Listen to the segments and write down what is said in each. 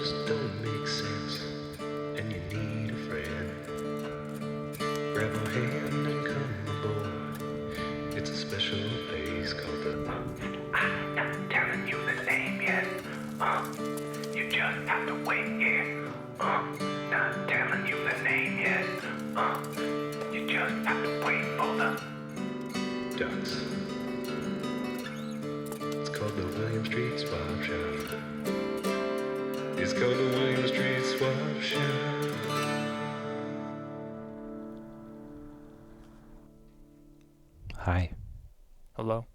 just don't make sense, and you need a friend. Grab a hand and come aboard. It's a special place called the I'm not telling you the name yet. You just have to wait here. Not telling you the name yet. You just have to wait for the ducks. It's called the William Street Swap Shop. It's called the William Street Swap Shop. Hi. Hello.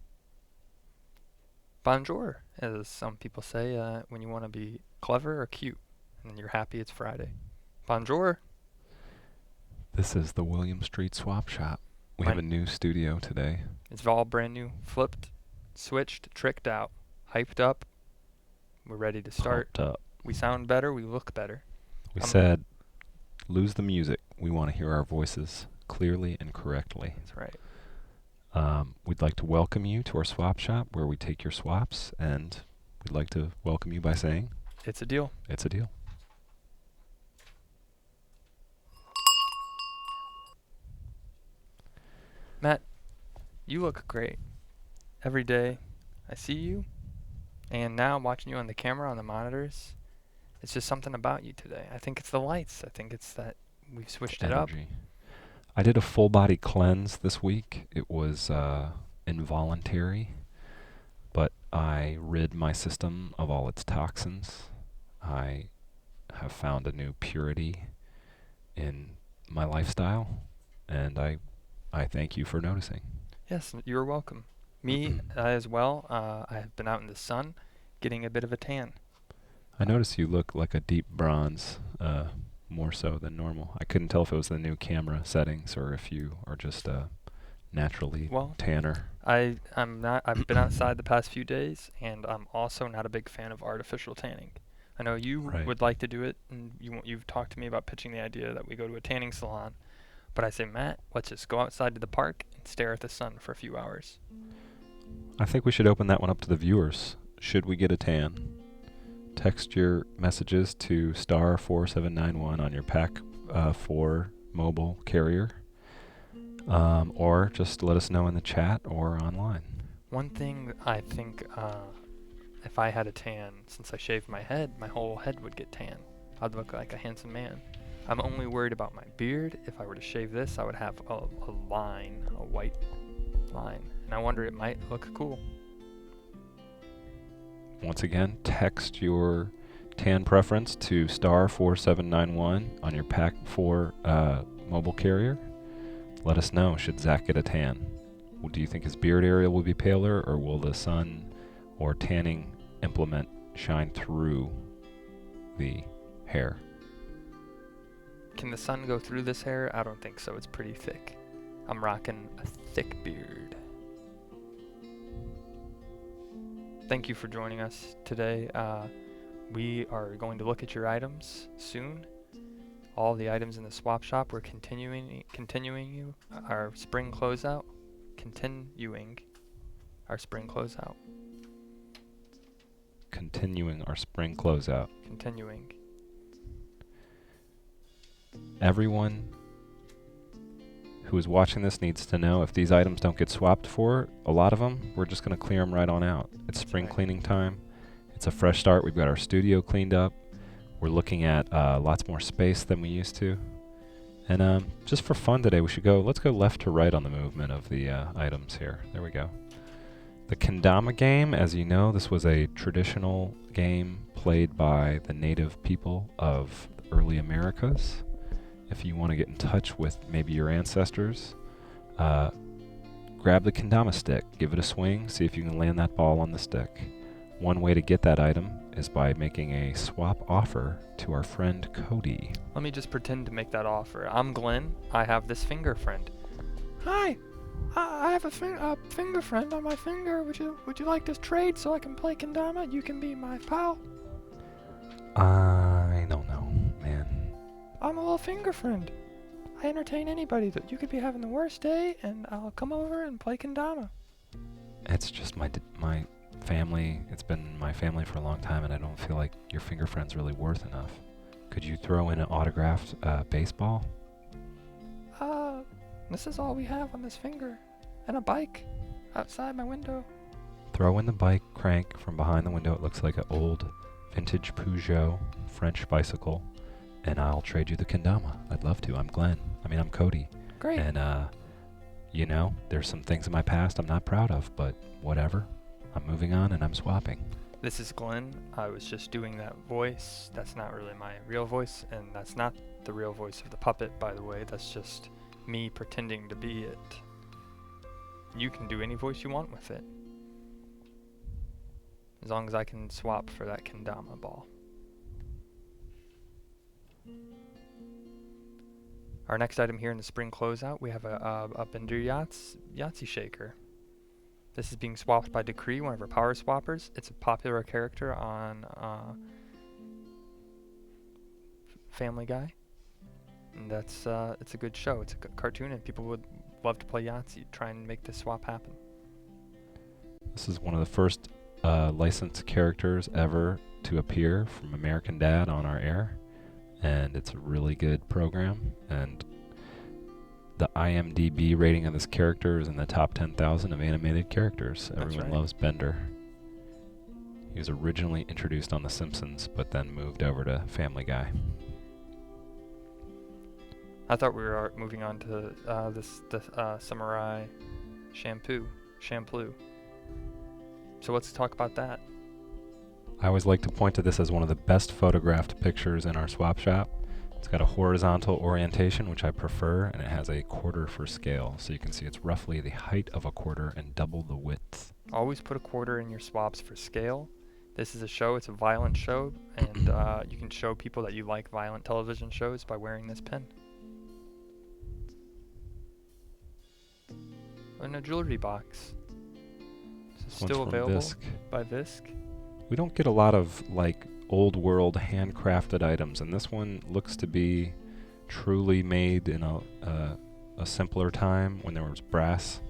Bonjour, as some people say when you want to be clever or cute, and you're happy it's Friday. Bonjour. This is the William Street Swap Shop. We have a new studio today. It's all brand new, flipped, switched, tricked out, hyped up. We're ready to start. Pumped up. We sound better, we look better. We said, lose the music. We want to hear our voices clearly and correctly. That's right. We'd like to welcome you to our swap shop where we take your swaps, and we'd like to welcome you by saying, It's a deal. it's a deal. Matt, you look great. Every day I see you, and now I'm watching you on the camera, on the monitors. It's just something about you today. I think it's the lights. I think it's that we've switched it up. Energy. I did a full body cleanse this week. It was involuntary, but I rid my system of all its toxins. I have found a new purity in my lifestyle, and I thank you for noticing. Yes, you're welcome. Me as well. I have been out in the sun getting a bit of a tan. I noticed you look like a deep bronze, more so than normal. I couldn't tell if it was the new camera settings or if you are just naturally tanner. I'm not. I've been outside the past few days, and I'm also not a big fan of artificial tanning. I know you would like to do it, and you've talked to me about pitching the idea that we go to a tanning salon. But I say, Matt, let's just go outside to the park and stare at the sun for a few hours. I think we should open that one up to the viewers. Should we get a tan? Text your messages to star 4791 on your Pack 4 mobile carrier, or just let us know in the chat or online. One thing I think, if I had a tan, since I shaved my head, my whole head would get tan. I'd look like a handsome man. I'm only worried about my beard. If I were to shave this, I would have a line, a white line. And I wonder, it might look cool. Once again, text your tan preference to star 4791 on your Pack 4 mobile carrier. Let us know, should Zach get a tan? Do you think his beard area will be paler, or will the sun or tanning implement shine through the hair? Can the sun go through this hair? I don't think so. It's pretty thick. I'm rocking a thick beard. Thank you for joining us today. We are going to look at your items soon. All the items in the swap shop. We're continuing our spring closeout. Continuing our spring closeout. Continuing our spring closeout. Continuing. Everyone who is watching this needs to know if these items don't get swapped for, a lot of them, we're just going to clear them right on out. It's spring cleaning time. It's a fresh start. We've got our studio cleaned up. We're looking at lots more space than we used to. And just for fun today, let's go left to right on the movement of the items here. There we go. The kendama game, as you know, this was a traditional game played by the native people of the early Americas. If you want to get in touch with maybe your ancestors, grab the kendama stick, give it a swing, see if you can land that ball on the stick. One way to get that item is by making a swap offer to our friend Cody. Let me just pretend to make that offer. I'm Glenn. I have this finger friend. Hi, I have a finger friend on my finger. Would you like to trade so I can play kendama? You can be my pal. I don't know, man. I'm a little finger friend. I entertain anybody. That you could be having the worst day, and I'll come over and play kendama. It's just my family. It's been my family for a long time, and I don't feel like your finger friend's really worth enough. Could you throw in an autographed baseball? This is all we have on this finger. And a bike outside my window. Throw in the bike crank from behind the window. It looks like an old vintage Peugeot French bicycle, and I'll trade you the kendama. I'd love to. I'm Glenn. I'm Cody. Great. And, there's some things in my past I'm not proud of, but whatever. I'm moving on and I'm swapping. This is Glenn. I was just doing that voice. That's not really my real voice, and that's not the real voice of the puppet, by the way. That's just me pretending to be it. You can do any voice you want with it, as long as I can swap for that kendama ball. Our next item here in the spring closeout, we have a Bender Yahtzee shaker. This is being swapped by Decree, one of our power swappers. It's a popular character on Family Guy, and it's a good show. It's a good cartoon, and people would love to play Yahtzee. Try and make this swap happen. This is one of the first licensed characters ever to appear from American Dad on our air, and it's a really good program. And the IMDb rating of this character is in the top 10,000 of animated characters. That's Everyone right. loves Bender. He was originally introduced on The Simpsons, but then moved over to Family Guy. I thought we were moving on to the samurai shampoo. So let's talk about that. I always like to point to this as one of the best photographed pictures in our swap shop. It's got a horizontal orientation, which I prefer, and it has a quarter for scale. So you can see it's roughly the height of a quarter and double the width. Always put a quarter in your swaps for scale. This is a show. It's a violent show, and you can show people that you like violent television shows by wearing this pin. In a jewelry box. This is One's still from available Visk. by Visk. We don't get a lot of old world handcrafted items, and this one looks to be truly made in a simpler time when there was brass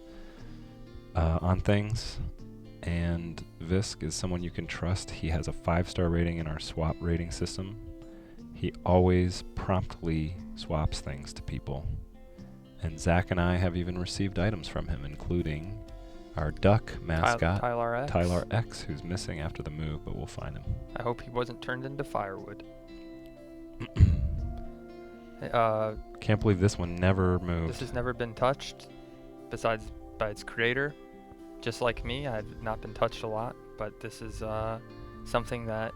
on things. And Visk is someone you can trust. He has a 5-star rating in our swap rating system. He always promptly swaps things to people. And Zach and I have even received items from him, including our duck mascot, Tyler X. X, who's missing after the move, but we'll find him. I hope he wasn't turned into firewood. Can't believe this one never moved. This has never been touched, besides by its creator. Just like me, I've not been touched a lot, but this is something that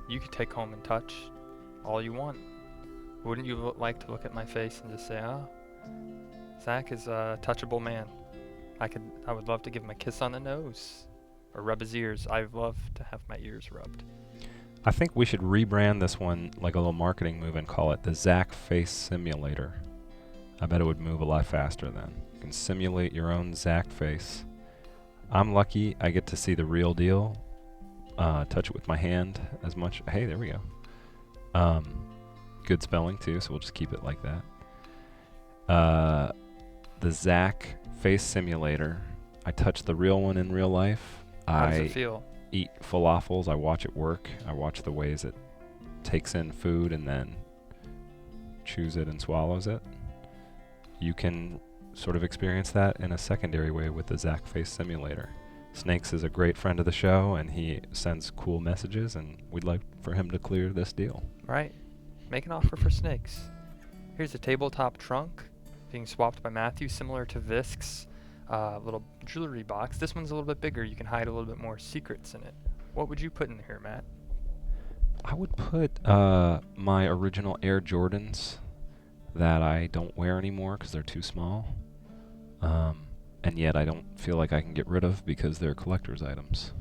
you could take home and touch all you want. Wouldn't you like to look at my face and just say, "Oh, Zach is a touchable man"? I would love to give him a kiss on the nose, or rub his ears. I'd love to have my ears rubbed. I think we should rebrand this one like a little marketing move and call it the Zach Face Simulator. I bet it would move a lot faster then. You can simulate your own Zach face. I'm lucky I get to see the real deal, touch it with my hand as much. Hey, there we go. Good spelling too, so we'll just keep it like that. The Zach Face Simulator. I touch the real one in real life. How does it feel? Eat falafels. I watch it work. I watch the ways it takes in food and then chews it and swallows it. You can sort of experience that in a secondary way with the Zach Face Simulator. Snakes is a great friend of the show, and he sends cool messages, and we'd like for him to clear this deal. Right. Make an offer for Snakes. Here's a tabletop trunk being swapped by Matthew, similar to Visk's little jewelry box. This one's a little bit bigger. You can hide a little bit more secrets in it. What would you put in here, Matt? I would put my original Air Jordans that I don't wear anymore because they're too small. And yet I don't feel like I can get rid of because they're collector's items.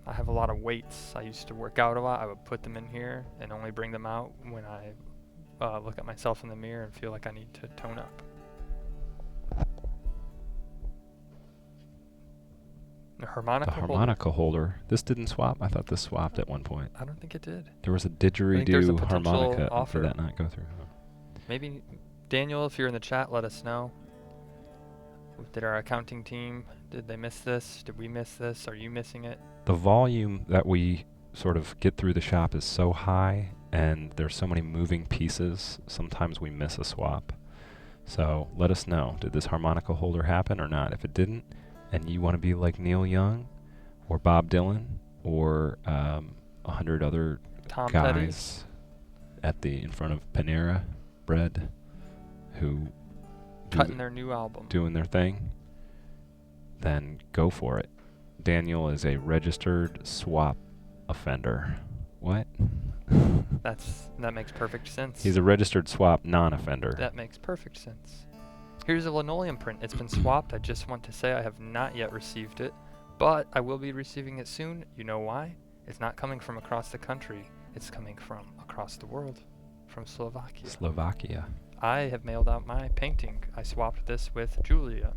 I have a lot of weights. I used to work out a lot. I would put them in here and only bring them out when I look at myself in the mirror and feel like I need to tone up. The harmonica holder. This didn't swap. I thought this swapped at one point. I don't think it did. There was a there's a didgeridoo potential harmonica. offer. Did that not go through? Maybe, Daniel, if you're in the chat, let us know. Did our accounting team, did they miss this? Did we miss this? Are you missing it? The volume that we sort of get through the shop is so high, and there's so many moving pieces, sometimes we miss a swap. So let us know, did this harmonica holder happen or not? If it didn't, and you want to be like Neil Young or Bob Dylan or 100 other Tom Petty? guys in front of Panera Bread who Cutting their new album. doing their thing, then go for it. Daniel is a registered swap offender. What? That makes perfect sense. He's a registered swap non-offender. That makes perfect sense. Here's a linoleum print. It's been swapped. I just want to say I have not yet received it, but I will be receiving it soon. You know why? It's not coming from across the country. It's coming from across the world, from Slovakia. Slovakia. I have mailed out my painting. I swapped this with Julia.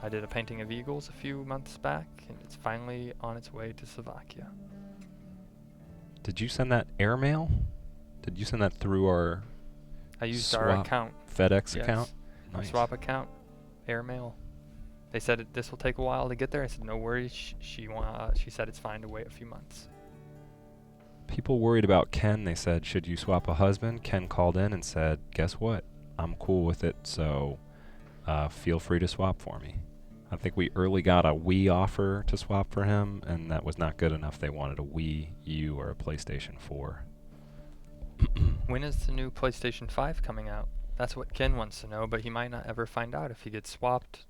I did a painting of eagles a few months back, and it's finally on its way to Slovakia. Did you send that airmail? Did you send that through our I used our swap account. FedEx Yes. account? Our Nice. swap account, airmail. They said this will take a while to get there. I said no worries. She said it's fine to wait a few months. People worried about Ken. They said, should you swap a husband? Ken called in and said, guess what? I'm cool with it, so feel free to swap for me. I think we early got a Wii offer to swap for him, and that was not good enough. They wanted a Wii U or a PlayStation 4. When is the new PlayStation 5 coming out? That's what Ken wants to know, but he might not ever find out if he gets swapped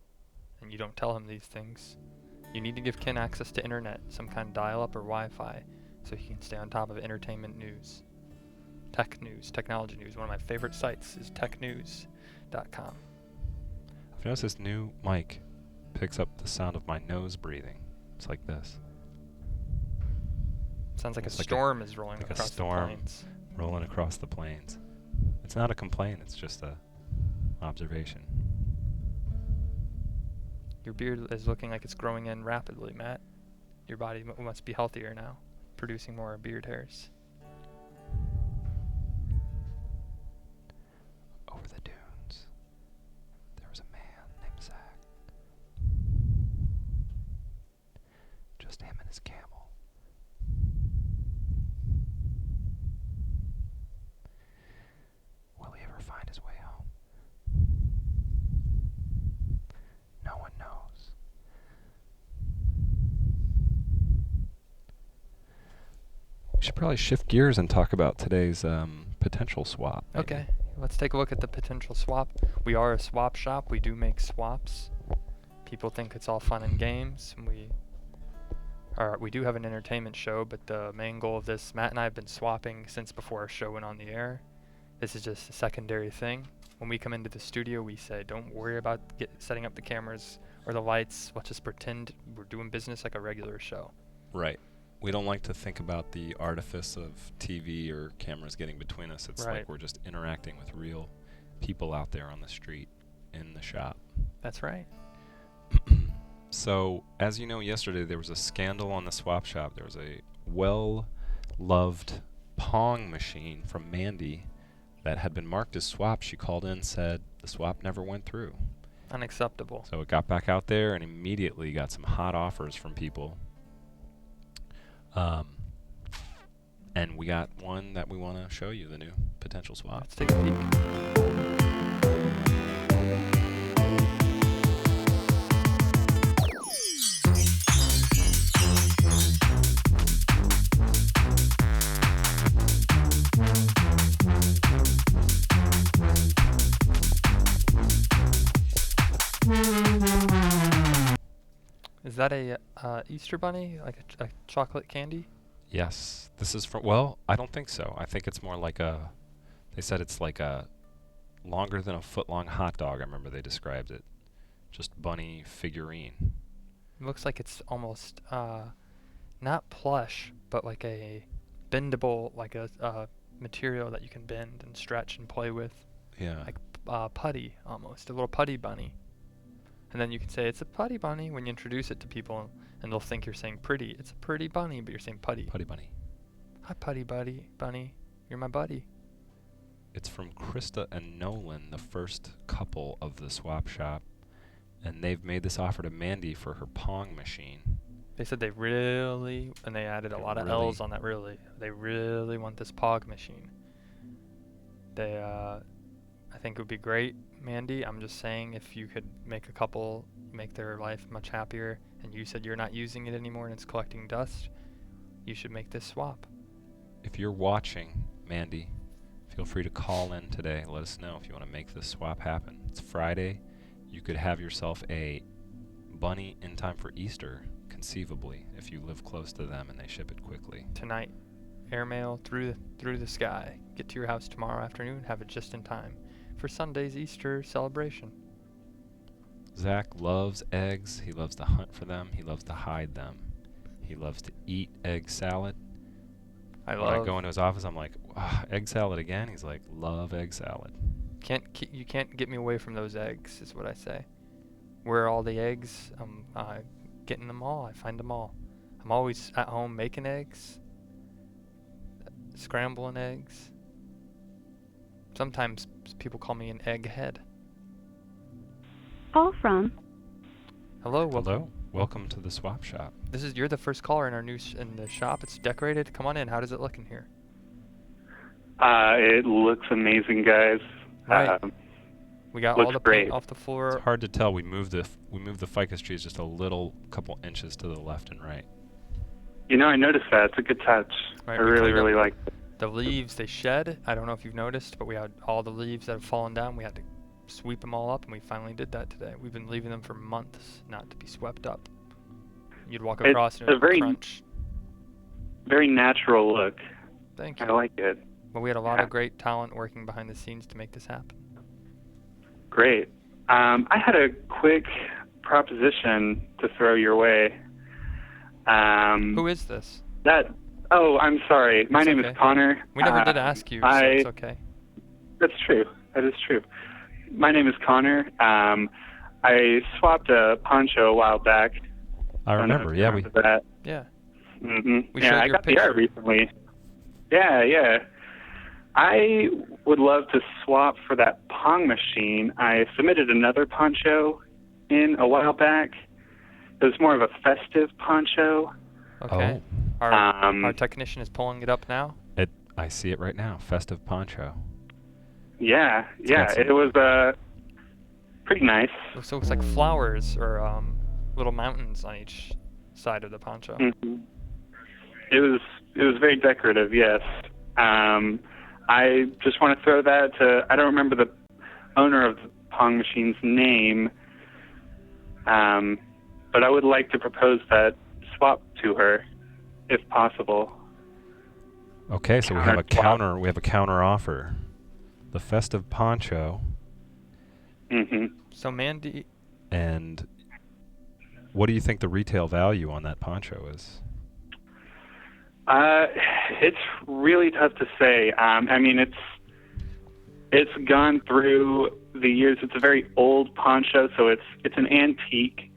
and you don't tell him these things. You need to give Ken access to internet, some kind of dial-up or Wi-Fi, so he can stay on top of entertainment news. Tech news, technology news. One of my favorite sites is technews.com. I've noticed this new mic picks up the sound of my nose breathing. It's like this. Sounds like a It's like storm is rolling like a across the storm. plains. Rolling across the plains. It's not a complaint, it's just a observation. Your beard is looking like it's growing in rapidly, Matt. Your body must be healthier now, producing more beard hairs. Over the dunes, there was a man named Zach. Just him and his camel. Will he ever find his way home? No one knows. We should probably shift gears and talk about today's potential swap. maybe. Okay, let's take a look at the potential swap. We are a swap shop. We do make swaps. People think it's all fun and games. And we do have an entertainment show, but the main goal of this, Matt and I have been swapping since before our show went on the air. This is just a secondary thing. When we come into the studio, we say, don't worry about setting up the cameras or the lights. Let's just pretend we're doing business like a regular show. Right. We don't like to think about the artifice of TV or cameras getting between us. It's Right. like we're just interacting with real people out there on the street in the shop. That's right. So, as you know, yesterday there was a scandal on the swap shop. There was a well-loved Pong machine from Mandy that had been marked as swap. She called in and said the swap never went through. Unacceptable. So it got back out there and immediately got some hot offers from people. And we got one that we want to show you, the new potential swap. Let's take a peek. Is that a Easter bunny, like a chocolate candy? Yes, this is from, well, I don't think so. I think it's more like they said it's like a longer than a foot-long hot dog. I remember they described it. Just bunny figurine. It looks like it's almost not plush, but like a bendable, like a material that you can bend and stretch and play with, Yeah. like putty almost, a little putty bunny. And then you can say it's a putty bunny when you introduce it to people, and they'll think you're saying pretty. It's a pretty bunny, but you're saying putty. Putty bunny. Hi, putty bunny. You're my buddy. It's from Krista and Nolan, the first couple of the swap shop. and they've made this offer to Mandy for her Pong machine. They said they really, and they added a They lot of really- L's on that really. They really want this Pog machine. They, I think it would be great, Mandy. I'm just saying if you could make a couple make their life much happier, and you said you're not using it anymore and it's collecting dust, you should make this swap. If you're watching, Mandy, feel free to call in today. Let us know if you want to make this swap happen. It's Friday. You could have yourself a bunny in time for Easter, conceivably, if you live close to them and they ship it quickly. Tonight, airmail through the sky. Get to your house tomorrow afternoon, have it just in time for Sunday's Easter celebration. Zach loves eggs. He loves to hunt for them. He loves to hide them. He loves to eat egg salad. When I go into his office, I'm like, egg salad again? He's like, love egg salad. You can't get me away from those eggs, is what I say. Where are all the eggs? I'm getting them all. I find them all. I'm always at home making eggs, scrambling eggs. Sometimes people call me an egghead. Call from Hello, welcome. Hello. Welcome to the swap shop. You're the first caller in our in the shop. It's decorated. Come on in. How does it look in here? It looks amazing, guys. Right. We got looks all the great. paint off the floor. It's hard to tell. We moved the ficus trees just a couple inches to the left and right. You know, I noticed that. It's a good touch. Right, I we really, cleaned up really like it. The leaves they shed. I don't know if you've noticed, but we had all the leaves that have fallen down. We had to sweep them all up, and we finally did that today. We've been leaving them for months not to be swept up. You'd walk across and it would crunch. Very natural look. Thank you. I like it. But we had a lot of great talent working behind the scenes to make this happen. Great. I had a quick proposition to throw your way. Who is this? Oh, I'm sorry. My name okay. is Connor. We never did ask you, so it's okay. That's true. That is true. My name is Connor. I swapped a poncho a while back. I remember. Yeah, we. That. Yeah. Mm-hmm. We Yeah, showed I your got the art picture. recently. Yeah. I would love to swap for that Pong machine. I submitted another poncho in a while back. It was more of a festive poncho. Okay. Oh. Our technician is pulling it up now. I see it right now. Festive poncho. Yeah. got some- It was pretty nice. It looks like flowers or little mountains on each side of the poncho. Mm-hmm. It was very decorative. Yes. I just want to throw that to. I don't remember the owner of the Pong machine's name. But I would like to propose that swap to her, if possible. Okay, so we have a Counter swap. counter offer. The festive poncho. Mm-hmm. So Mandy, And what do you think the retail value on that poncho is? It's really tough to say. I mean, it's gone through the years. It's a very old poncho, so it's an antique,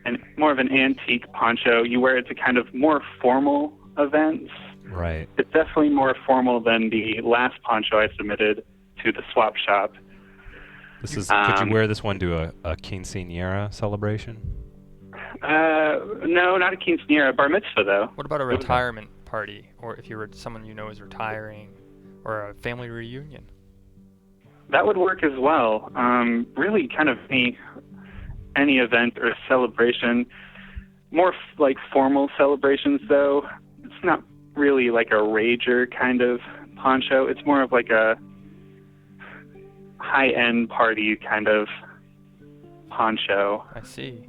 and more of an antique poncho. You wear it to kind of more formal events. Right. It's definitely more formal than the last poncho I submitted to the swap shop. This is. Could you wear this one to a quinceañera celebration? No, not a quinceanera, a bar mitzvah though. what about a retirement party, or if you were someone you know is retiring, or a family reunion? That would work as well. Really, kind of any event or celebration. More like formal celebrations, though. It's not really like a rager kind of poncho. It's more of like a high-end party kind of poncho. I see.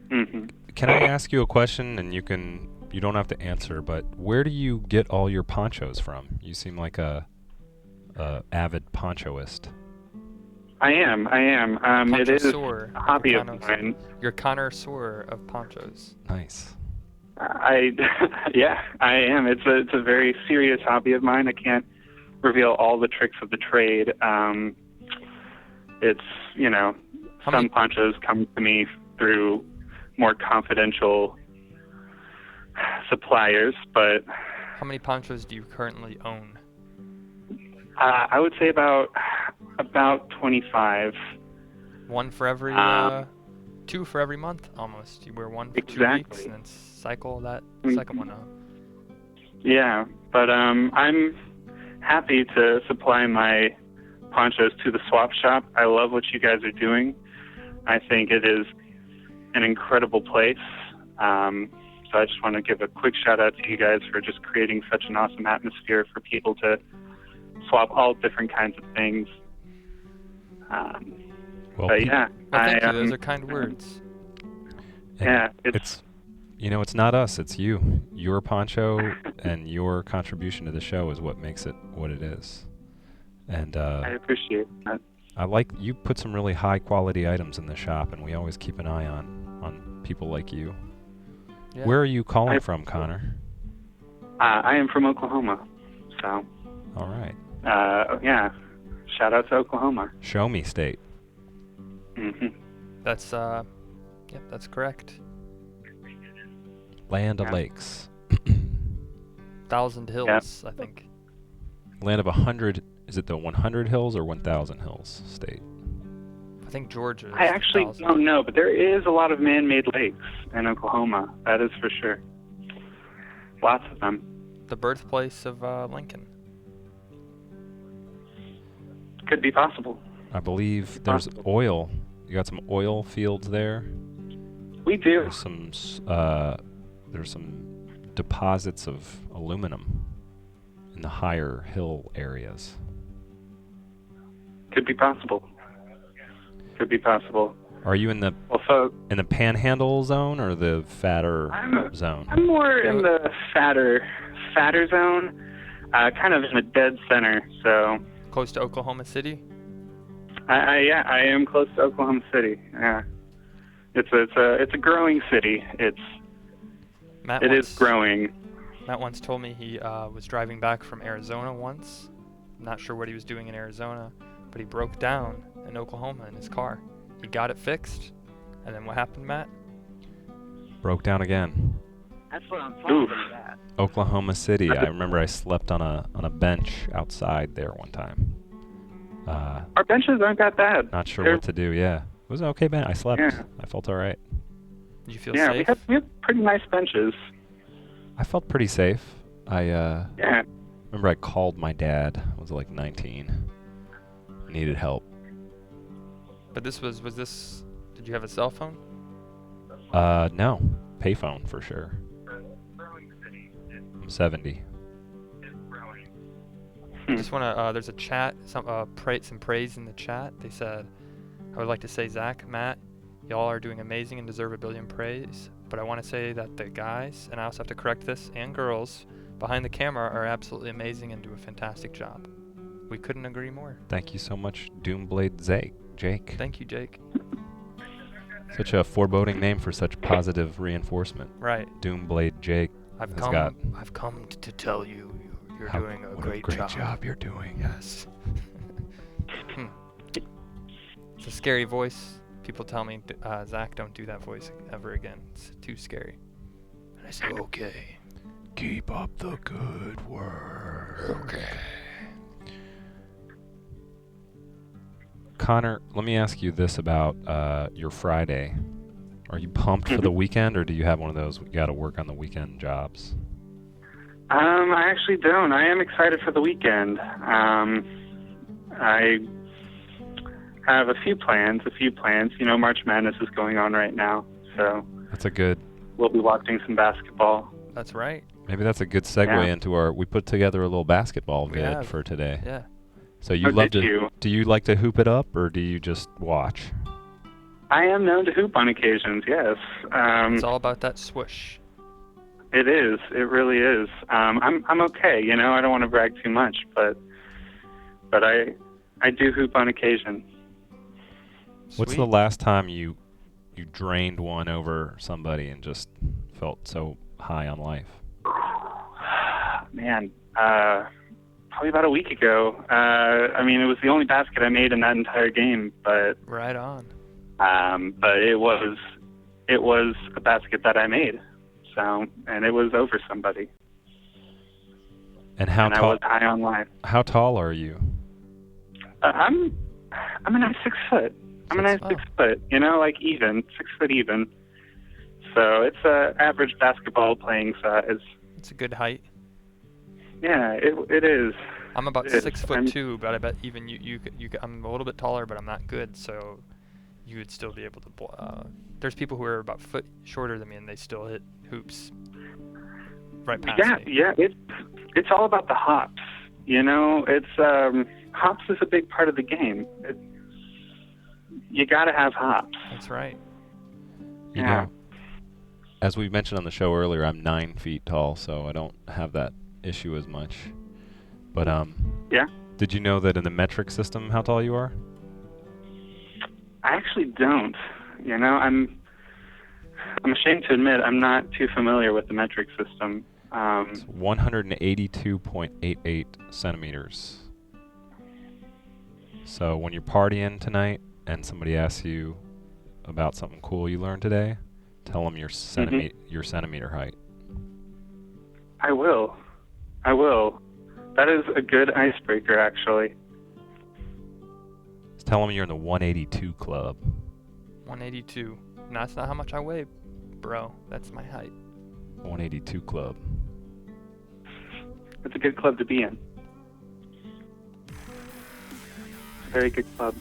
Mm-hmm. Can I ask you a question, and you don't have to answer, but where do you get all your ponchos from? You seem like a avid ponchoist. I am. It is Ponchosaur, a hobby of Ponchosaur. mine. You're a connoisseur of ponchos. Nice. Yeah, I am. It's a very serious hobby of mine. I can't reveal all the tricks of the trade. It's, some ponchos come to me through more confidential suppliers, but How many ponchos do you currently own? I would say about 25. One for every, Um, 2 for every month almost. You wear one for 2 weeks Exactly. and then cycle that Mhm. second one out. Yeah, but I'm happy to supply my ponchos to the swap shop. I love what you guys are doing. I think it is an incredible place. So I just want to give a quick shout out to you guys for just creating such an awesome atmosphere for people to swap all different kinds of things. Well, But yeah, Well, thank I, you. Those are kind words. and yeah, it's it's not us, it's you. Your poncho and your contribution to the show is what makes it what it is. And I appreciate that. I like you put some really high quality items in the shop, and we always keep an eye on people like you. Yeah. Where are you calling from, Connor? I am from Oklahoma, so All right. yeah, shout out to Oklahoma. Show me state. Hmm. That's, yep, that's correct. Land of Yeah. lakes. 1,000 Hills, I think. Land of 100. Is it the 100 hills or 1,000 hills state? I think Georgia is I actually 1,000. don't know, but there is a lot of man-made lakes in Oklahoma. That is for sure. Lots of them. The birthplace of Lincoln. Could be possible. I believe there's oil. You got some oil fields there. We do. There's some deposits of aluminum in the higher hill areas. Could be possible. Could be possible. Are you in the Well, panhandle zone or the fatter zone? I'm more in the fatter zone, kind of in the dead center. So, Close to Oklahoma City. I am close to Oklahoma City. Yeah, it's a growing city. It is growing. Matt once told me he was driving back from Arizona once. Not sure what he was doing in Arizona, but he broke down in Oklahoma in his car. He got it fixed, and then what happened, Matt? Broke down again. That's what I'm talking Oof. about. Oklahoma City. I remember I slept on a bench outside there one time. Our benches aren't that bad. Not sure They're- what to do. Yeah, it was an okay bench. I slept. Yeah. I felt all right. Did you feel Yeah, safe? we have pretty nice benches. I felt pretty safe. I Yeah. remember I called my dad. I was like 19. Needed help. But this was this, did you have a cell phone? No. Payphone for sure. I'm 70. I just want to, there's a chat, some praise in the chat. They said, I would like to say, Zach, Matt, y'all are doing amazing and deserve a billion praise. But I want to say that the guys, and I also have to correct this, and girls behind the camera are absolutely amazing and do a fantastic job. We couldn't agree more. Thank you so much, Doomblade Jake. Thank you, Jake. Such a foreboding name for such positive reinforcement. Right. Doomblade Jake. I've has come got to tell you you're how- doing a what great job you're doing. Yes. It's a scary voice. People tell me, Zach, don't do that voice ever again. It's too scary. And I say, okay. Keep up the good work. Okay. Connor, let me ask you this about your Friday. Are you pumped for the weekend, or do you have one of those you got to work on the weekend jobs? I actually don't. I am excited for the weekend. I have a few plans. You know, March Madness is going on right now, so That's a good. we'll be watching some basketball. That's right. Maybe that's a good segue Yeah. into our. We put together a little basketball We vid have. for today. Yeah. So you Oh, love did to. you? Do you like to hoop it up, or do you just watch? I am known to hoop on occasions, yes. It's all about that swoosh. It is. It really is. I'm okay. You know, I don't want to brag too much, but I do hoop on occasion. What's the last time you drained one over somebody and just felt so high on life? Man, probably about a week ago. I mean, it was the only basket I made in that entire game, but Right on. it was a basket that I made. So, and it was over somebody. And how and I tall? was high on life. How tall are you? I'm a nice 6 foot. I'm a nice Wow. 6 foot, like even, 6 foot even. So it's a average basketball playing size. It's a good height. Yeah, it is. I'm about It is. 6'2", but I bet even I'm a little bit taller, but I'm not good, so you would still be able to. There's people who are about a foot shorter than me, and they still hit hoops right past me. Yeah, it's all about the hops. It's hops is a big part of the game. You got to have hops. That's right. You know, as we mentioned on the show earlier, I'm 9 feet tall, so I don't have that issue as much. But Yeah. did you know that in the metric system, how tall you are? I actually don't. I'm ashamed to admit I'm not too familiar with the metric system. It's 182.88 centimeters. So when you're partying tonight and somebody asks you about something cool you learned today, tell them your centimeter height. I will. That is a good icebreaker, actually. Just tell them you're in the 182 club. 182. No, that's not how much I weigh, bro. That's my height. 182 club. It's a good club to be in. Very good club.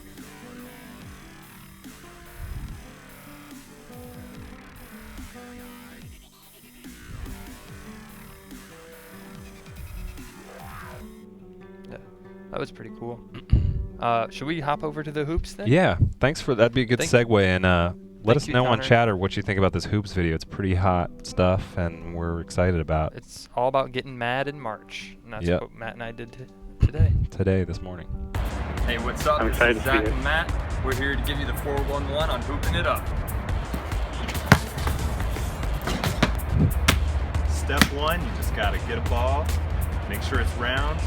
Yeah, that was pretty cool. Should we hop over to the hoops then? Yeah, thanks for that'd be a good segue. And let us you, know on Connor. chatter what you think about this hoops video. It's pretty hot stuff, and we're excited about It's all about getting mad in March, and that's Yep. what Matt and I did today. this morning. Hey, what's up? I'm This excited is to see Zach it. and Matt. We're here to give you the 411 on hooping it up. Step one, you just gotta get a ball, make sure it's round,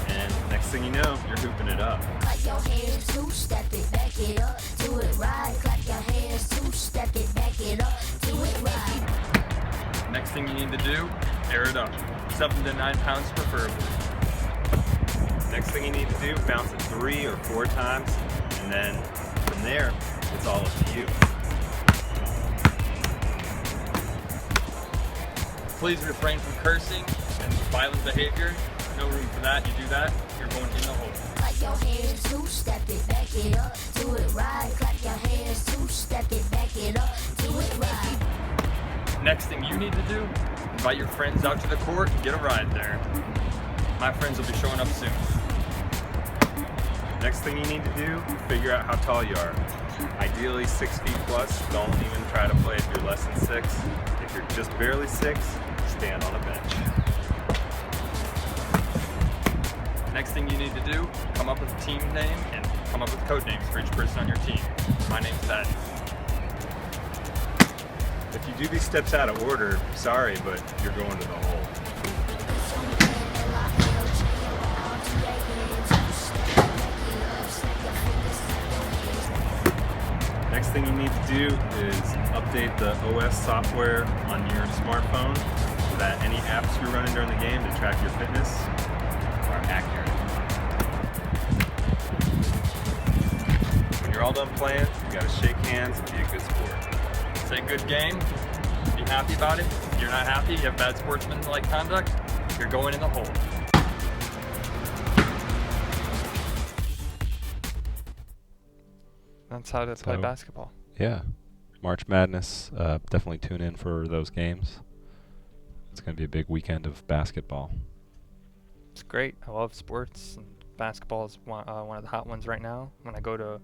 and next thing you know, you're hooping it up. Clap your hands, two-step it, back it up, do it right. Clap your hands, two-step it, back it up, do it right. Next thing you need to do, air it up. 7 to 9 pounds preferably. Next thing you need to do, bounce it 3 or 4 times, and then from there, it's all up to you. Please refrain from cursing and violent behavior. No room for that. You do that, you're going in the hole. Clap your hands, two-step it, back it up, do it right. Clap your hands, two-step it, back it up, do it right. Next thing you need to do, invite your friends out to the court and get a ride there. My friends will be showing up soon. Next thing you need to do, figure out how tall you are. Ideally 6 feet plus, don't even try to play if you're less than 6. If you're just barely 6, stand on a bench. Next thing you need to do, come up with a team name and come up with code names for each person on your team. My name's Ted. If you do these steps out of order, sorry, but you're going to the hole. Next thing you need to do is update the OS software on your smartphone so that any apps you're running during the game to track your fitness are accurate. When you're all done playing, you gotta shake hands and be a good sport. Say good game, be happy about it. If you're not happy, you have bad sportsmanlike conduct, you're going in the hole. That's how to play So- basketball. Yeah. March Madness, definitely tune in for those games. It's going to be a big weekend of basketball. It's great. I love sports, and basketball is one of the hot ones right now. When I go to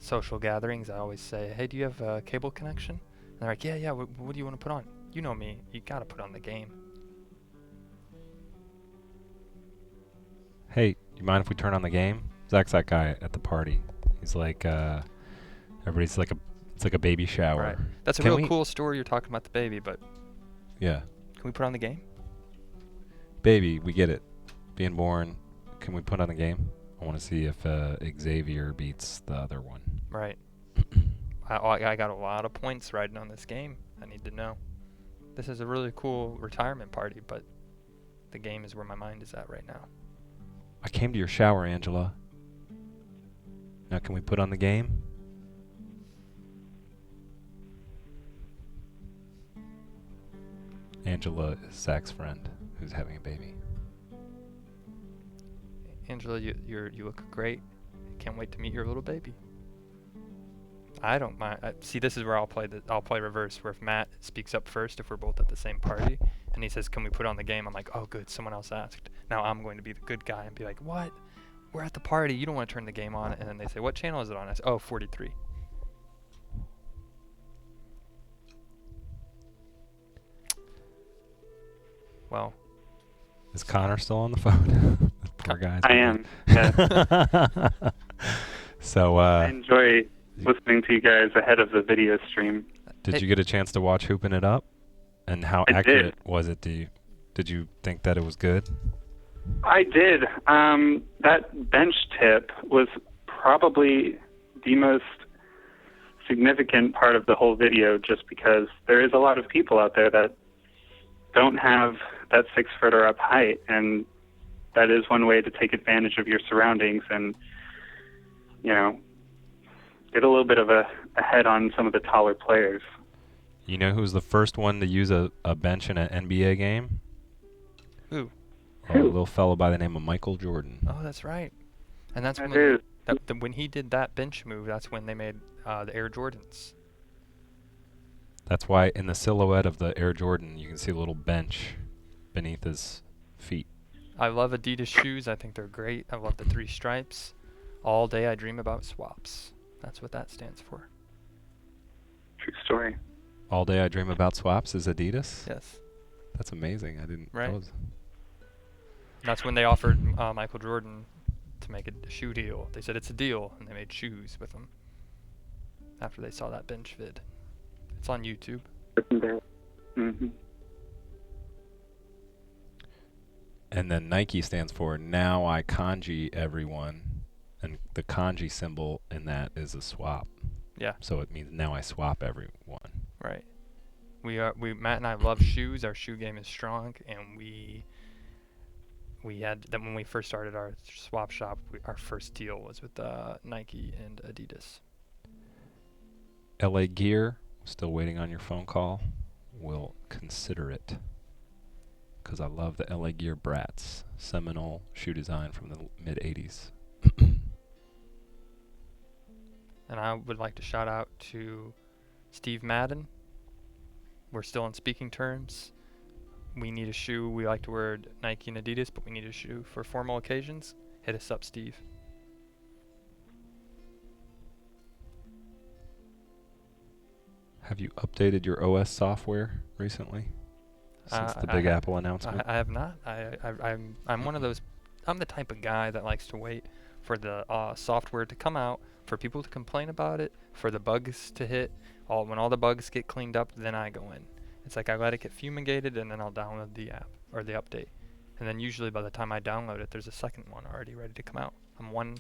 social gatherings, I always say, "Hey, do you have a cable connection?" And they're like, "Yeah. What do you want to put on?" You know me. You gotta put on the game. Hey, you mind if we turn on the game? Zach's that guy at the party. He's like, everybody's like it's like a baby shower. Right. That's a Can real we- cool story. You're talking about the baby, but Yeah. can we put on the game? Baby, we get it. Being born, can we put on the game? I want to see if Xavier beats the other one. Right. I got a lot of points riding on this game. I need to know. This is a really cool retirement party, but the game is where my mind is at right now. I came to your shower, Angela. Now can we put on the game? Angela is Zach's friend who's having a baby. Angela, you look great. Can't wait to meet your little baby. I don't mind. See, this is where I'll play reverse. Where if Matt speaks up first, if we're both at the same party, and he says, "Can we put on the game?" I'm like, "Oh, good. Someone else asked." Now I'm going to be the good guy and be like, "What? We're at the party. You don't want to turn the game on." And then they say, "What channel is it on?" I say, "Oh, 43." Well, Is Connor still on the phone? Poor guy's I am. Yeah. So, I enjoy listening to you guys ahead of the video stream. did you get a chance to watch Hooping It Up? And how I accurate did. was it? Did you think that it was good? I did. That bench tip was probably the most significant part of the whole video, just because there is a lot of people out there that don't have that 6 foot or up height, and that is one way to take advantage of your surroundings and, get a little bit of a head on some of the taller players. You know who's the first one to use a bench in an NBA game? Who? A little fellow by the name of Michael Jordan. Oh, that's right. And that's That when is. when he did that bench move. That's when they made the Air Jordans. That's why in the silhouette of the Air Jordan, you can see a little bench beneath his feet. I love Adidas shoes. I think they're great. I love the 3 stripes. All day I dream about swaps. That's what that stands for. True story. All Day I Dream About Swaps is Adidas? Yes. That's amazing. I didn't Right. know. That's when they offered Michael Jordan to make a shoe deal. They said it's a deal, and they made shoes with him after they saw that bench vid. It's on YouTube. Mm-hmm. And then Nike stands for Now I Kanji Everyone. And the kanji symbol in that is a swap. Yeah. So it means now I swap everyone. Right. Matt and I love shoes. Our shoe game is strong, and we had that when we first started our swap shop. Our first deal was with Nike and Adidas. LA Gear, still waiting on your phone call. We'll consider it. Because I love the LA Gear Brats, seminal shoe design from the mid-'80s. And I would like to shout out to Steve Madden. We're still in speaking terms. We need a shoe. We like to wear Nike and Adidas, but we need a shoe for formal occasions. Hit us up, Steve. Have you updated your OS software recently? Since the Big Apple announcement? I have not. I'm one of those. I'm the type of guy that likes to wait for the software to come out, for people to complain about it, for the bugs to hit. When all the bugs get cleaned up, then I go in. It's like I let it get fumigated, and then I'll download the app or the update. And then usually by the time I download it, there's a second one already ready to come out. I'm one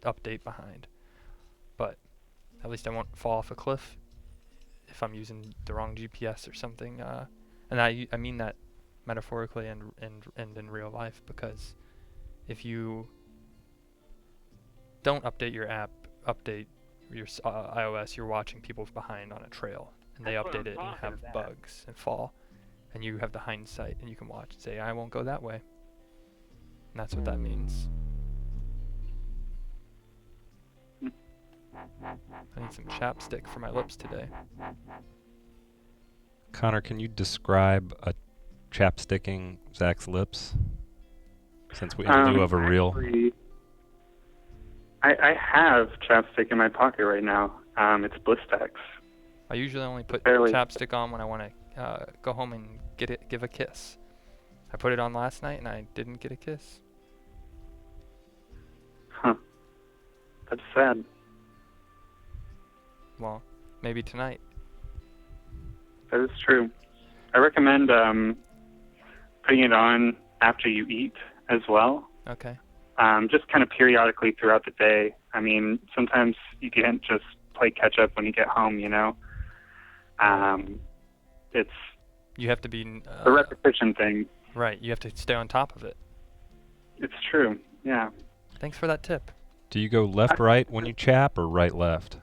update behind. But at least I won't fall off a cliff if I'm using the wrong GPS or something. And I mean that metaphorically and in real life, because if you don't update your app, update your iOS, you're watching people behind on a trail, and they update it and have bugs and fall, and you have the hindsight and you can watch and say, I won't go that way. And that's what that means. I need some chapstick for my lips today. Connor, can you describe a chapsticking Zach's lips? Since we do have a real... Actually, I have chapstick in my pocket right now. It's Blistex. I usually only put Barely. chapstick on when I want to go home and give a kiss. I put it on last night and I didn't get a kiss. Huh. That's sad. Well, maybe tonight. That is true. I recommend putting it on after you eat as well. Okay. Just kind of periodically throughout the day. I mean, sometimes you can't just play catch up when you get home, you know? It's You have to be a repetition thing. right. You have to stay on top of it. It's true, yeah. Thanks for that tip. Do you go left, right when you chap, or right, left?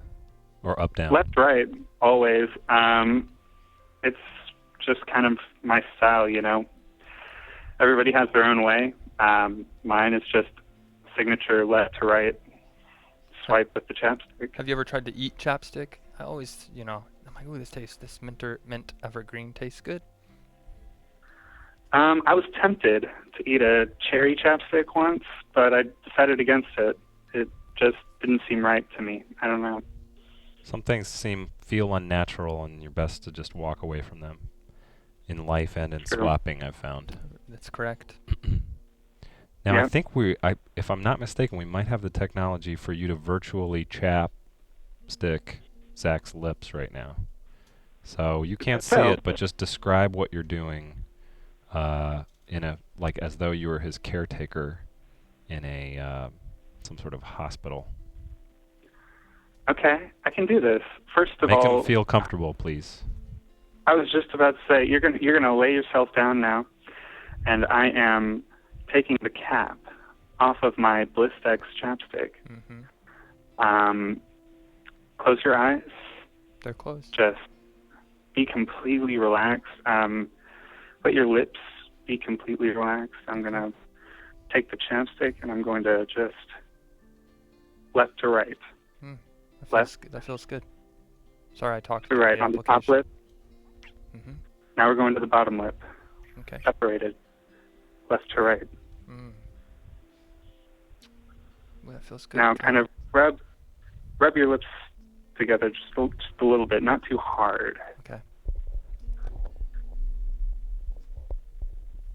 Or up, down? Left, right, always. It's just kind of my style, Everybody has their own way. Mine is just signature left to right swipe with the chapstick. Have you ever tried to eat chapstick? I always, I'm like, ooh, this mint evergreen tastes good. I was tempted to eat a cherry chapstick once, but I decided against it. It just didn't seem right to me. I don't know. Some things feel unnatural, and you're best to just walk away from them. In life and in True. swapping, I've found. That's correct. Now, Yeah. I think if I'm not mistaken, we might have the technology for you to virtually chapstick Zach's lips right now. So you can't see Well- it, but just describe what you're doing, as though you were his caretaker in some sort of hospital. Okay, I can do this. First of Make all, him feel comfortable, please. I was just about to say you're gonna lay yourself down now, and I am taking the cap off of my Blistex chapstick. Mm-hmm. Close your eyes. They're closed. Just be completely relaxed. Let your lips be completely relaxed. I'm gonna take the chapstick and I'm going to just left to right. That feels good. Sorry, I talked To right on the top lip. Mm-hmm. Now we're going to the bottom lip. Okay. Separated. Left to right. Mm. Well, that feels good. Now kind of rub your lips together just a little bit, not too hard. Okay.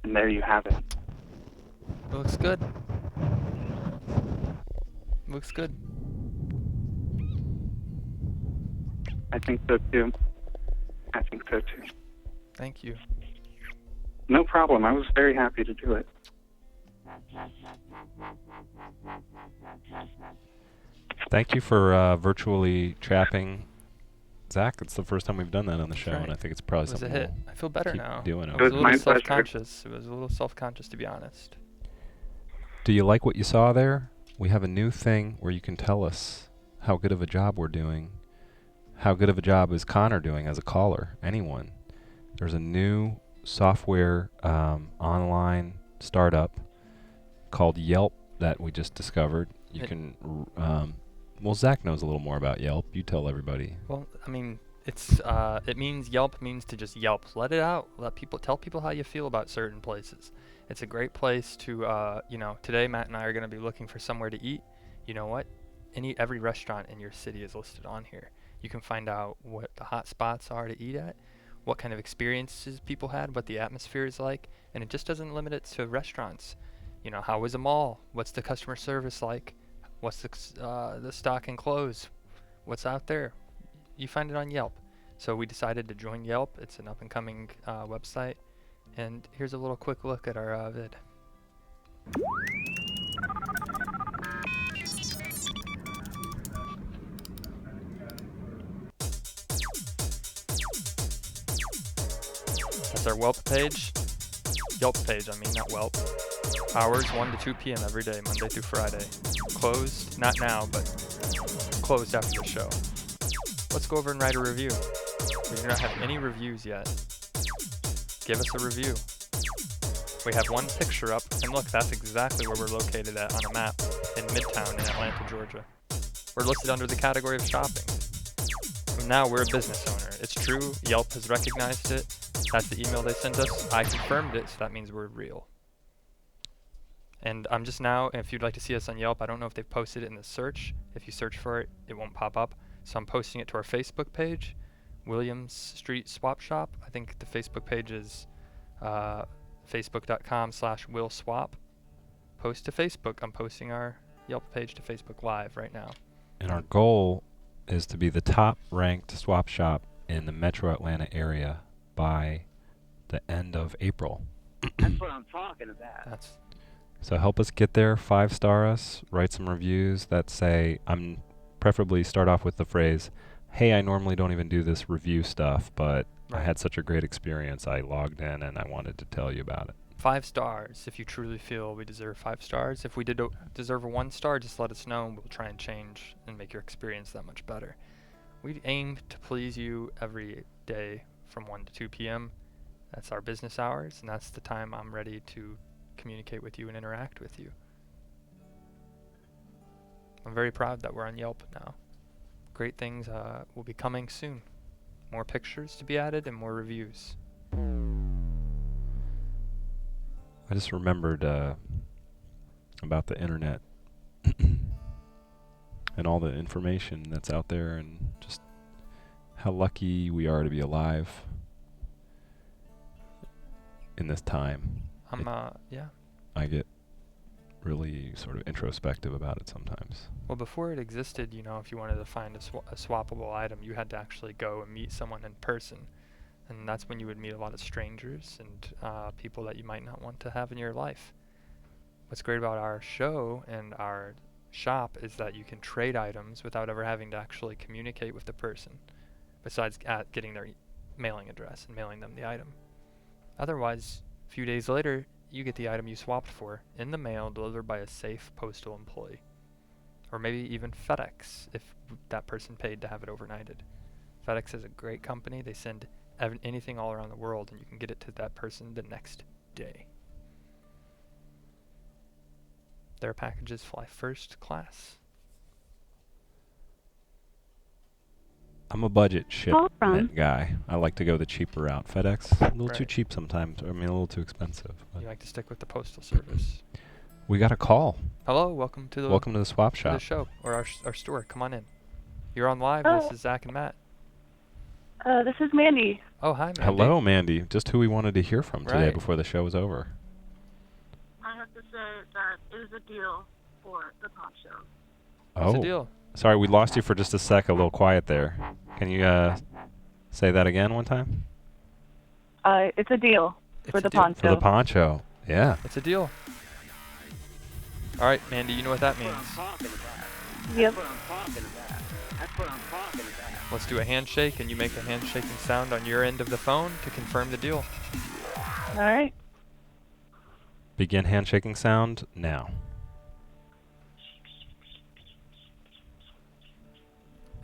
And there you have it. It looks good. Looks good. I think so too. Thank you. No problem. I was very happy to do it. Thank you for virtually trapping Zach. It's the first time we've done that on the show, right. and I think it's probably It was a something hit. we'll I feel better keep now. doing I over It was was a and my little pleasure. self-conscious. It was a little self-conscious, to be honest. Do you like what you saw there? We have a new thing where you can tell us how good of a job we're doing. How good of a job is Connor doing as a caller? Anyone. There's a new software online startup called Yelp that we just discovered. You can... Zach knows a little more about Yelp. You tell everybody. Well, I mean, it means Yelp means to just Yelp. Let it out. Tell people how you feel about certain places. It's a great place to, today Matt and I are going to be looking for somewhere to eat. You know what? Every restaurant in your city is listed on here. You can find out what the hot spots are to eat at, what kind of experiences people had, what the atmosphere is like, and it just doesn't limit it to restaurants. How is a mall? What's the customer service like? What's the stock and clothes? What's out there? You find it on Yelp. So we decided to join Yelp. It's an up-and-coming website. And here's a little quick look at our vid. That's our Yelp page. Yelp page, I mean, not Yelp. Hours 1 to 2 p.m. every day, Monday through Friday. Closed, not now, but closed after the show. Let's go over and write a review. We do not have any reviews yet. Give us a review. We have one picture up, and look, that's exactly where we're located at on a map in Midtown in Atlanta, Georgia. We're listed under the category of shopping. Now we're a business owner. It's true, Yelp has recognized it. That's the email they sent us. I confirmed it, so that means we're real. And I'm just now, if you'd like to see us on Yelp, I don't know if they've posted it in the search. If you search for it, it won't pop up. So I'm posting it to our Facebook page, Williams Street Swap Shop. I think the Facebook page is facebook.com/willswap. Post to Facebook. I'm posting our Yelp page to Facebook Live right now. And our goal is to be the top ranked swap shop in the metro Atlanta area by the end of April. That's what I'm talking about. So help us get there, 5-star us, write some reviews that say, preferably start off with the phrase, hey, I normally don't even do this review stuff, but I had such a great experience, I logged in and I wanted to tell you about it. 5 stars if you truly feel we deserve 5 stars. If we deserve a 1 star, just let us know and we'll try and change and make your experience that much better. We aim to please you every day from 1 to 2 p.m. That's our business hours, and that's the time I'm ready to communicate with you and interact with you. I'm very proud that we're on Yelp now. Great things will be coming soon. More pictures to be added and more reviews. I just remembered about the internet and all the information that's out there, and just how lucky we are to be alive in this time. Yeah. I get really sort of introspective about it sometimes. Well, before it existed, you know, if you wanted to find a swappable item, you had to actually go and meet someone in person. And that's when you would meet a lot of strangers and people that you might not want to have in your life. What's great about our show and our shop is that you can trade items without ever having to actually communicate with the person, besides getting their mailing address and mailing them the item. Otherwise, a few days later, you get the item you swapped for in the mail, delivered by a safe postal employee. Or maybe even FedEx, if that person paid to have it overnighted. FedEx is a great company. They send anything all around the world, and you can get it to that person the next day. Their packages fly first class. I'm a budget shipment guy. I like to go the cheaper route. FedEx, a little too cheap sometimes. I mean, a little too expensive. You like to stick with the postal service. We got a call. Hello, welcome to the swap shop. The show or our store. Come on in. You're on live. This is Zach and Matt. This is Mandy. Oh, hi, Mandy. Hello, Mandy. Just who we wanted to hear from today before the show was over. I have to say that it is a deal for the poncho. What's the deal? Sorry, we lost you for just a sec. A little quiet there. Can you say that again one time? It's a deal for the poncho. For the poncho. Yeah. It's a deal. All right, Mandy, you know what that means. Yep. That's what I'm talking about. Let's do a handshake, and you make a handshaking sound on your end of the phone to confirm the deal. All right. Begin handshaking sound now.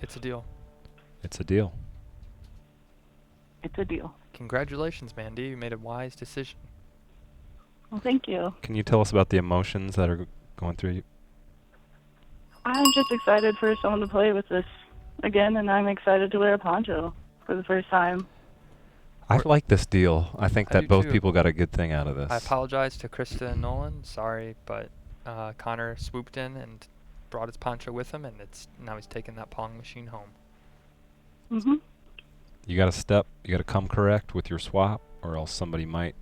It's a deal. It's a deal. It's a deal. Congratulations, Mandy. You made a wise decision. Well, thank you. Can you tell us about the emotions that are going through you? I'm just excited for someone to play with this again, and I'm excited to wear a poncho for the first time. I like this deal. I think that both people got a good thing out of this. I apologize to Krista and Nolan. Sorry, but Connor swooped in and brought his poncho with him, and now he's taking that Pong machine home. Mhm. You got to come correct with your swap, or else somebody might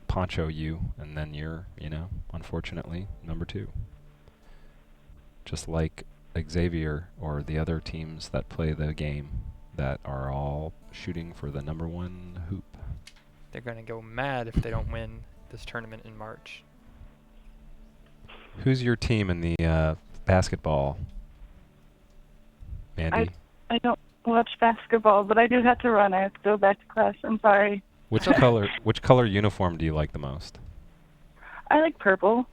poncho you, and then you're, unfortunately, number 2. Just like Xavier or the other teams that play the game that are all shooting for the number 1 hoop. They're going to go mad if they don't win this tournament in March. Who's your team in the basketball, Mandy? I don't watch basketball, but I do have to run. I have to go back to class. I'm sorry. Which color uniform do you like the most? I like purple.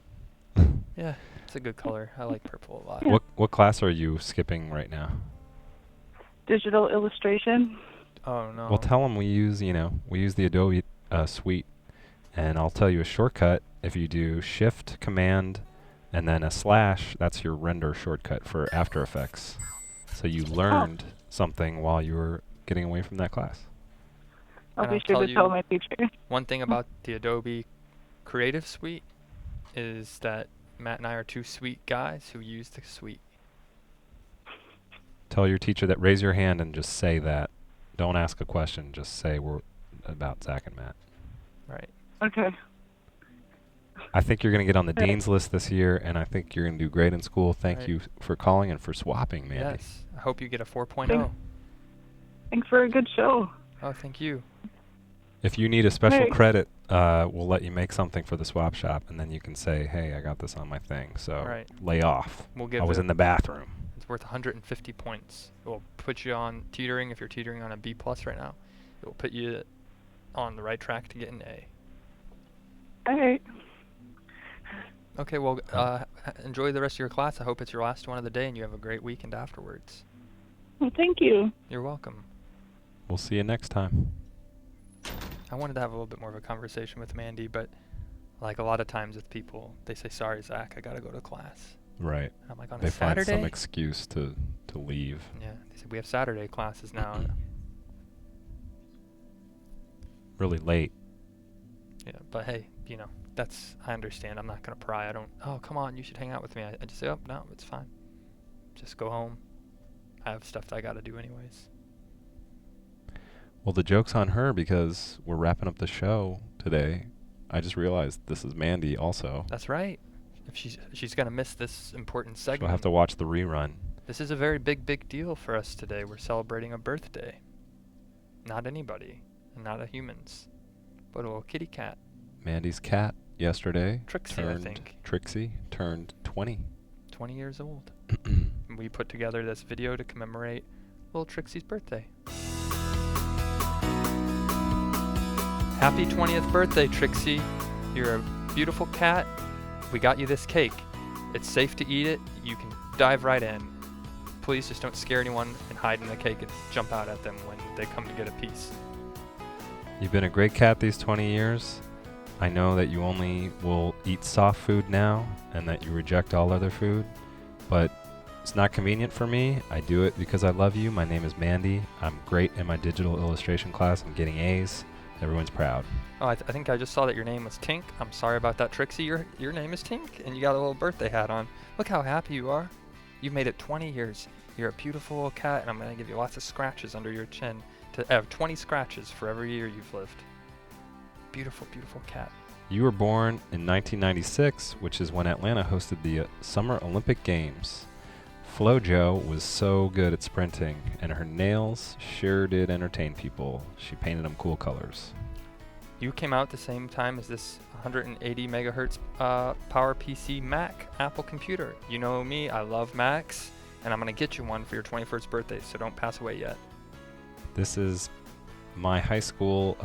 Yeah, it's a good color. I like purple a lot. Yeah. What class are you skipping right now? Digital illustration. Oh no. Well, tell them we use the Adobe suite, and I'll tell you a shortcut. If you do Shift, Command, and then a / that's your render shortcut for After Effects. So you learned something while you were getting away from that class. I'll be sure to tell my teacher. One thing about the Adobe Creative Suite is that Matt and I are 2 sweet guys who use the suite. Tell your teacher that. Raise your hand and just say that. Don't ask a question. Just say we're about Zach and Matt. Right. Okay. I think you're going to get on the dean's list this year, and I think you're going to do great in school. Thank you for calling and for swapping, Mandy. Yes. I hope you get a 4.0. Thanks for a good show. Oh, thank you. If you need a special credit, we'll let you make something for the swap shop, and then you can say, hey, I got this on my thing, so lay off. I was in the bathroom. It's worth 150 points. It will put you on teetering. If you're teetering on a B+ right now, it will put you on the right track to get an A. All right. Okay, well, enjoy the rest of your class. I hope it's your last one of the day, and you have a great weekend afterwards. Well, thank you. You're welcome. We'll see you next time. I wanted to have a little bit more of a conversation with Mandy, but like a lot of times with people, they say, "Sorry, Zach, I gotta go to class." Right. I'm like, on They a find Saturday. some excuse to leave. Yeah, they said we have Saturday classes now. Really late. Yeah, but hey, you know, I understand. I'm not gonna pry. I don't. Oh, come on, you should hang out with me. I just say, oh no, it's fine. Just go home. I have stuff that I gotta do anyways. Well, the joke's on her because we're wrapping up the show today. I just realized this is Mandy also. That's right. If she's gonna miss this important segment. She'll have to watch the rerun. This is a very big deal for us today. We're celebrating a birthday. Not anybody, and not a human's, but a little kitty cat. Mandy's cat yesterday Trixie, I think. Trixie turned 20. 20 years old. And we put together this video to commemorate little Trixie's birthday. Happy 20th birthday, Trixie. You're a beautiful cat. We got you this cake. It's safe to eat it. You can dive right in. Please just don't scare anyone and hide in the cake and jump out at them when they come to get a piece. You've been a great cat these 20 years. I know that you only will eat soft food now and that you reject all other food, but it's not convenient for me. I do it because I love you. My name is Mandy. I'm great in my digital illustration class. I'm getting A's. Everyone's proud. Oh, I think I just saw that your name was Tink. I'm sorry about that, Trixie. Your name is Tink, and you got a little birthday hat on. Look how happy you are. You've made it 20 years. You're a beautiful little cat, and I'm going to give you lots of scratches under your chin to have 20 scratches for every year you've lived. Beautiful, beautiful cat. You were born in 1996, which is when Atlanta hosted the Summer Olympic Games. FloJo was so good at sprinting, and her nails sure did entertain people. She painted them cool colors. You came out at the same time as this 180 megahertz Power PC Mac Apple computer. You know me, I love Macs, and I'm going to get you one for your 21st birthday, so don't pass away yet. This is my high school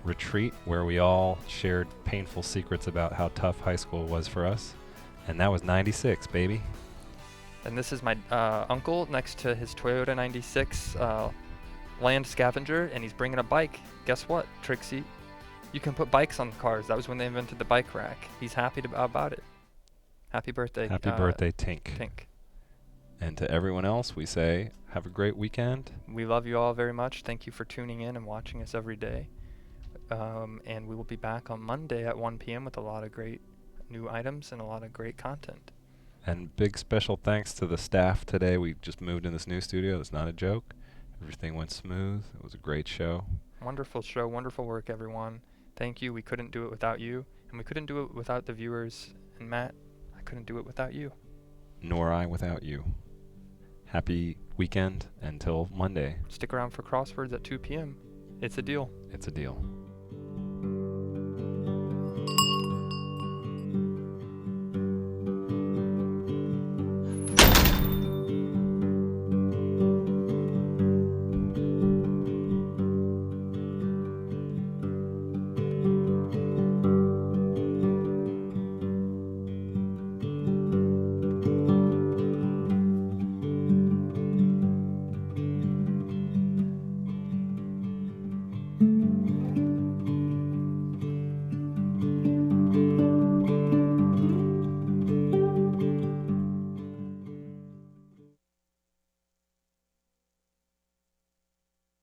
retreat where we all shared painful secrets about how tough high school was for us, and that was 96, baby. And this is my uncle next to his Toyota 96 Land Scavenger, and he's bringing a bike. Guess what, Trixie? You can put bikes on the cars. That was when they invented the bike rack. He's happy about it. Happy birthday. Happy birthday, Tink. Tink. And to everyone else, we say, have a great weekend. We love you all very much. Thank you for tuning in and watching us every day. And we will be back on Monday at 1 p.m. with a lot of great new items and a lot of great content. And big special thanks to the staff today. We just moved in this new studio. It's not a joke. Everything went smooth. It was a great show. Wonderful show. Wonderful work, everyone. Thank you. We couldn't do it without you. And we couldn't do it without the viewers. And Matt, I couldn't do it without you. Nor I without you. Happy weekend until Monday. Stick around for crosswords at 2 p.m. It's a deal. It's a deal.